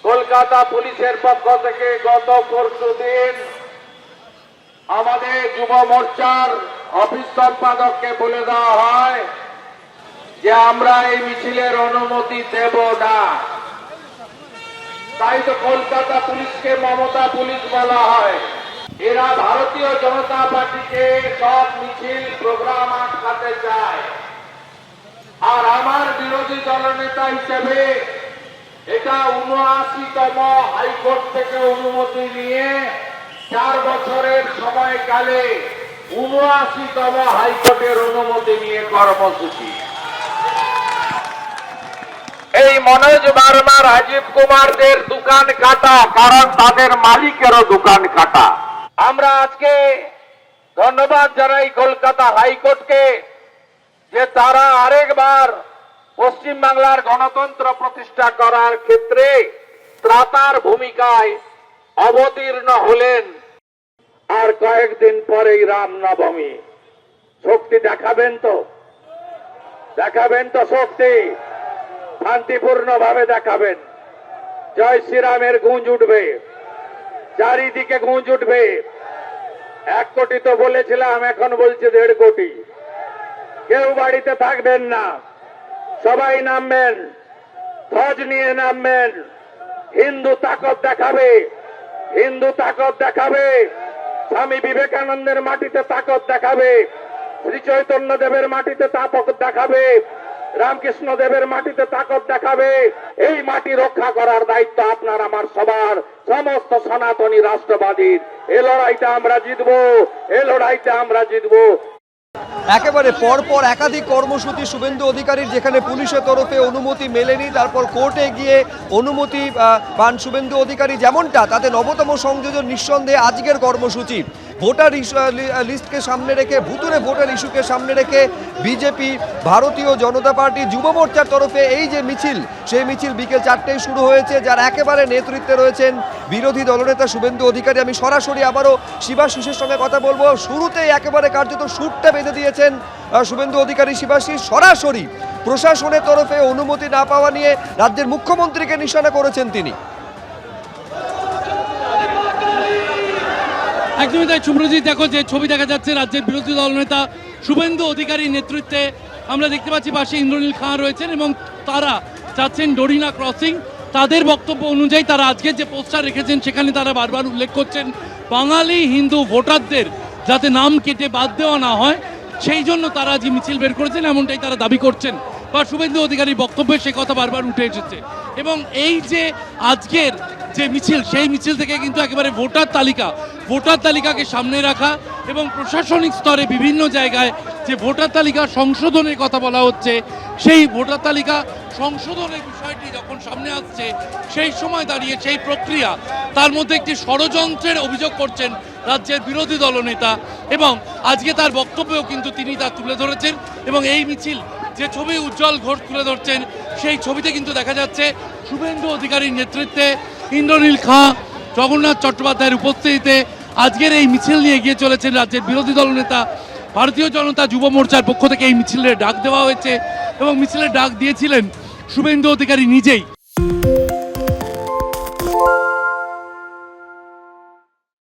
কলকাতা পুলিশের পক্ষ থেকে গত পরশুদিন আমাদের যুব মোর্চার অফিস সম্পাদককে বলে দেওয়া হয় যে আমরা এই মিছিলের অনুমতি দেব না। তাই তো কলকাতা পুলিশকে মমতা পুলিশ বলা হয়। এরা ভারতীয় জনতা পার্টিকে সব মিছিল প্রোগ্রাম আটকাতে চায়। আর আমার বিরোধী দলনেতা হিসেবে এটা ৭৯তম হাইকোর্ট থেকে অনুমতি নিয়ে 4 বছরের সময়কালে ৭৯তম হাইকোর্টের অনুমতি নিয়ে কর্মসূচি। এই মনোজ বার্মা, রাজীব কুমারদের দোকান কাটা, কারণ তাদের মালিকেরও দোকান কাটা। আমরা আজকে ধন্যবাদ জানাই কলকাতা হাইকোর্টকে যে তারা আরেকবার পশ্চিম বাংলার গণতন্ত্র প্রতিষ্ঠা করার ক্ষেত্রে ত্রাতার ভূমিকায় অবতীর্ণ হলেন। আর কয়েকদিন পরেই রামনবমী। শক্তি দেখাবেন তো? দেখাবেন তো শক্তি? শান্তিপূর্ণ ভাবে দেখাবেন। জয় শ্রীরামের গুঞ্জ উঠবে, চারিদিকে গুঞ্জ উঠবে। 1 কোটি তো বলেছিলাম, এখন বলছে 1.5 কোটি। কেউ বাড়িতে থাকবেন না, সবাই নামবেন, ধ্বজ নিয়ে নামবেন। হিন্দু তাকত দেখাবে, হিন্দু তাকত দেখাবে। স্বামী বিবেকানন্দের মাটিতে তাকত দেখাবে, শ্রী চৈতন্য দেবের মাটিতে তাকত দেখাবে, রামকৃষ্ণ দেবের মাটিতে তাকত দেখাবে। এই মাটি রক্ষা করার দায়িত্ব আপনার আমার সবার, সমস্ত সনাতনী রাষ্ট্রবাদীর। এ লড়াইটা আমরা জিতবো, এ লড়াইতে আমরা জিতবো। একেবারে পরপর একাধিক কর্মসূচি শুভেন্দু অধিকারীর, যেখানে পুলিশের তরফে অনুমতি মেলেনি, তারপর কোর্টে গিয়ে অনুমতি পান শুভেন্দু অধিকারী। যেমনটা তাতে ৯তম সংযোজন নিঃসন্দেহে আজকের কর্মসূচি। ভোটার লিস্টকে সামনে রেখে, ভুতুরে ভোটার ইস্যুকে সামনে রেখে বিজেপি, ভারতীয় জনতা পার্টি, যুব মোর্চার তরফে এই যে মিছিল, সেই মিছিল বিকেল 4টায় শুরু হয়েছে, যার একেবারে নেতৃত্বে রয়েছেন বিরোধী দলনেতা শুভেন্দু অধিকারী। আমি সরাসরি আবারও শিবাশিসের সঙ্গে কথা বলবো। শুরুতেই একেবারে কার্যত সুরটা বেঁধে দিয়েছেন শুভেন্দু অধিকারী। শিবাশিস, সরাসরি প্রশাসনের তরফে অনুমতি না পাওয়া নিয়ে রাজ্যের মুখ্যমন্ত্রীকে নিশানা করেছেন তিনি। একদমই তাই শুভ্রজিৎ, দেখো যে ছবি দেখা যাচ্ছে রাজ্যের বিরোধী দলনেতা শুভেন্দু অধিকারীর নেতৃত্বে। আমরা দেখতে পাচ্ছি পাশে ইন্দ্রনীল খাঁ রয়েছেন এবং তারা যাচ্ছেন ডরিনা ক্রসিং। তাদের বক্তব্য অনুযায়ী তারা আজকের যে পোস্টার রেখেছেন সেখানে তারা বারবার উল্লেখ করছেন বাঙালি হিন্দু ভোটারদের যাতে নাম কেটে বাদ দেওয়া না হয়, সেই জন্য তারা যে মিছিল বের করেছেন এমনটাই তারা দাবি করছেন, বা শুভেন্দু অধিকারীর বক্তব্যে সে কথা বারবার উঠে এসেছে। এবং এই যে আজকের যে মিছিল, সেই মিছিল থেকে কিন্তু একেবারে ভোটার তালিকাকে সামনে রাখা এবং প্রশাসনিক স্তরে বিভিন্ন জায়গায় যে ভোটার তালিকা সংশোধনের কথা বলা হচ্ছে, সেই ভোটার তালিকা সংশোধনের বিষয়টি যখন সামনে আসছে, সেই সময় দাঁড়িয়ে সেই প্রক্রিয়া, তার মধ্যে একটি ষড়যন্ত্রের অভিযোগ করছেন রাজ্যের বিরোধী দলনেতা। এবং আজকে তার বক্তব্যেও কিন্তু তিনি তা তুলে ধরেছেন। এবং এই মিছিল যে ছবি উজ্জ্বল ঘোষ তুলে ধরছেন, সেই ছবিতে কিন্তু দেখা যাচ্ছে শুভেন্দু অধিকারীর নেতৃত্বে ইন্দ্রনীল খাঁ, জগন্নাথ চট্টোপাধ্যায়ের উপস্থিতিতে আজকের এই মিছিল নিয়ে এগিয়ে চলেছেন রাজ্যের বিরোধী দলনেতা। ভারতীয় জনতা যুব মোর্চার পক্ষ থেকে এই মিছিলের ডাক দেওয়া হয়েছে এবং মিছিলের ডাক দিয়েছিলেন শুভেন্দু অধিকারী নিজেই।